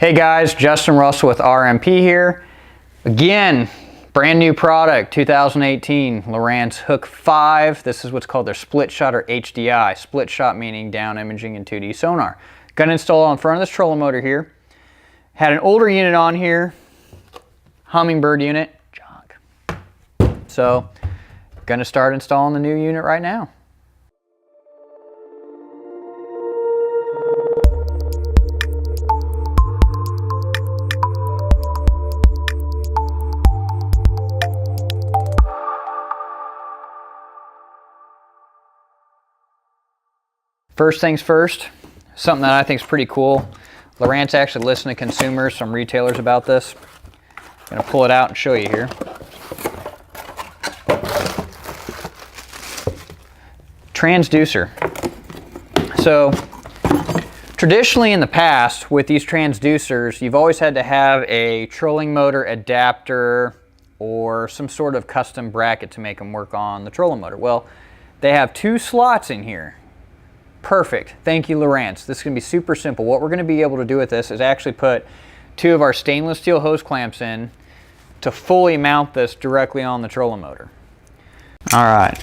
Hey guys, Justin Russell with RMP here. Again, brand new product, 2018 Lowrance Hook2. This is what's called their Splitshot or HDI. Splitshot meaning down imaging and 2D sonar. Gonna install it on front of this trolling motor here. Had an older unit on here, Hummingbird unit, junk. So, gonna start installing the new unit right now. First things first, something that I think is pretty cool. Lowrance actually listened to consumers, some retailers about this. I'm gonna pull it out and show you here. Transducer. So, traditionally in the past with these transducers, you've always had to have a trolling motor adapter or some sort of custom bracket to make them work on the trolling motor. Well, they have two slots in here. Perfect. Thank you, Lowrance. This is going to be super simple. What we're going to be able to do with this is actually put two of our stainless steel hose clamps in to fully mount this directly on the trolling motor. All right.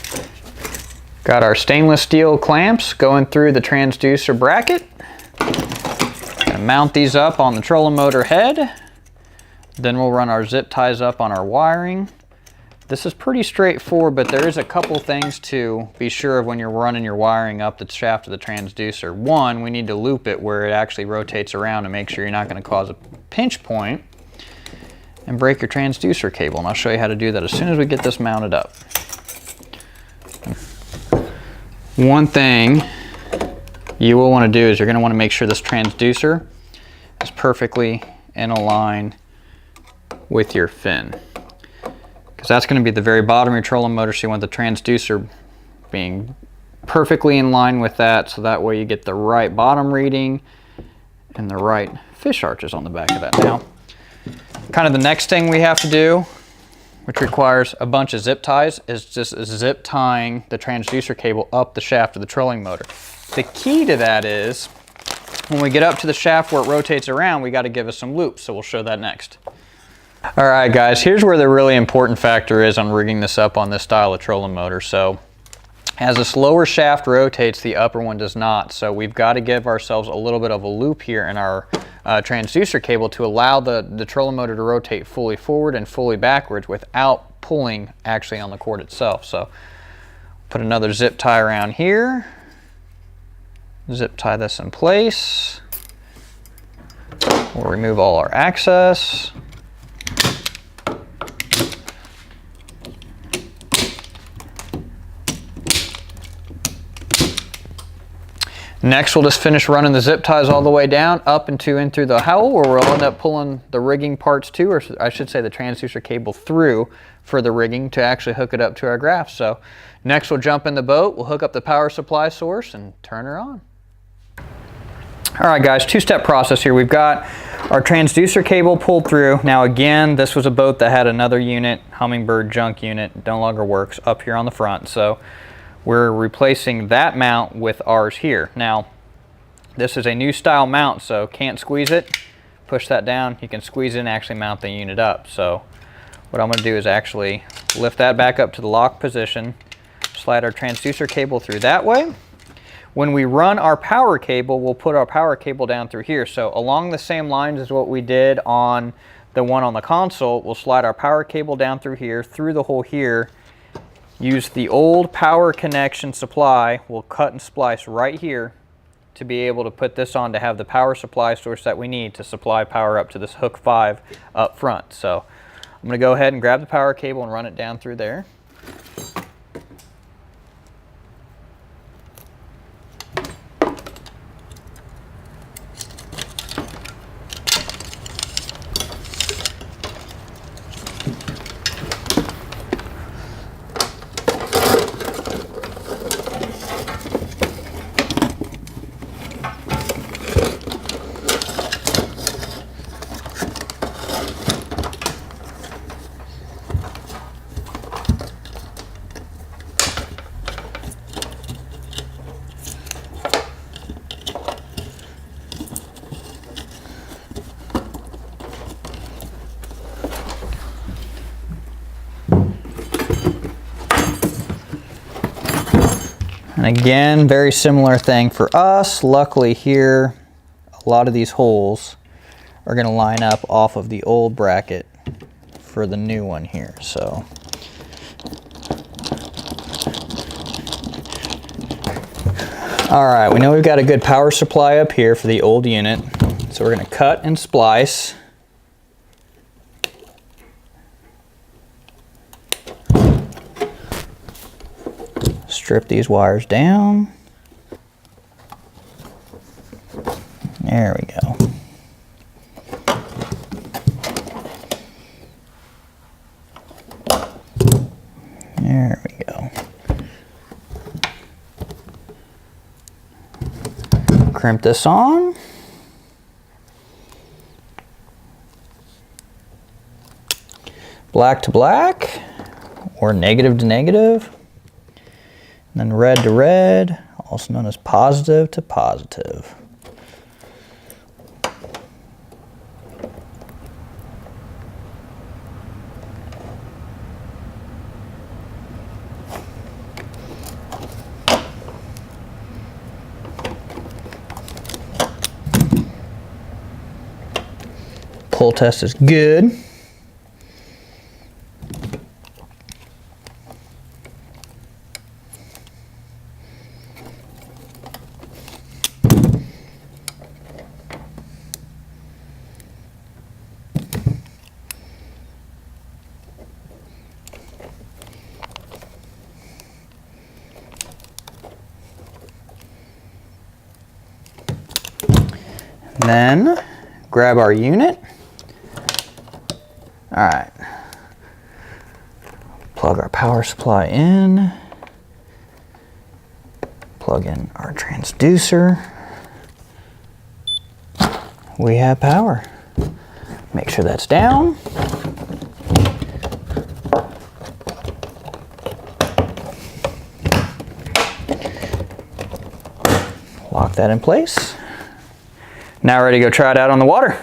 Got our stainless steel clamps going through the transducer bracket. Gonna mount these up on the trolling motor head. Then we'll run our zip ties up on our wiring. This is pretty straightforward, but there is a couple things to be sure of when you're running your wiring up the shaft of the transducer. One, we need to loop it where it actually rotates around to make sure you're not going to cause a pinch point and break your transducer cable. And I'll show you how to do that as soon as we get this mounted up. One thing you will want to do is you're going to want to make sure this transducer is perfectly in a line with your fin, because that's going to be the very bottom of your trolling motor, so you want the transducer being perfectly in line with that, so that way you get the right bottom reading and the right fish arches on the back of that. Now, kind of the next thing we have to do, which requires a bunch of zip ties, is just zip tying the transducer cable up the shaft of the trolling motor. The key to that is, when we get up to the shaft where it rotates around, we got to give us some loops, so we'll show that next. All right guys, here's where the really important factor is on rigging this up on this style of trolling motor. So as this lower shaft rotates, the upper one does not. So we've got to give ourselves a little bit of a loop here in our transducer cable to allow the trolling motor to rotate fully forward and fully backwards without pulling actually on the cord itself. So put another zip tie around here, zip tie this in place. We'll remove all our access. Next, we'll just finish running the zip ties all the way down, up and through the howell, where we'll end up pulling the rigging parts to, or I should say the transducer cable through for the rigging to actually hook it up to our graph. So next we'll jump in the boat, we'll hook up the power supply source and turn her on. All right guys, two-step process here. We've got our transducer cable pulled through. Now again, this was a boat that had another unit, Hummingbird junk unit, no longer works, up here on the front. So we're replacing that mount with ours here. Now, this is a new style mount, so can't squeeze it. Push that down, you can squeeze it and actually mount the unit up. So what I'm gonna do is actually lift that back up to the lock position, slide our transducer cable through that way. When we run our power cable, we'll put our power cable down through here. So along the same lines as what we did on the one on the console, we'll slide our power cable down through here, through the hole here, use the old power connection supply. We'll cut and splice right here to be able to put this on to have the power supply source that we need to supply power up to this Hook2 up front. So I'm going to go ahead and grab the power cable and run it down through there. And again, very similar thing for us. Luckily here, a lot of these holes are going to line up off of the old bracket for the new one here. So all right, we know we've got a good power supply up here for the old unit. So we're going to cut and splice. Strip these wires down. There we go. There we go. Crimp this on. Black to black, or negative to negative. And then red to red, also known as positive to positive. Pull test is good. Then grab our unit. All right, plug our power supply in, plug in our transducer. We have power. Make sure that's down. Lock that in place. Now ready to go try it out on the water.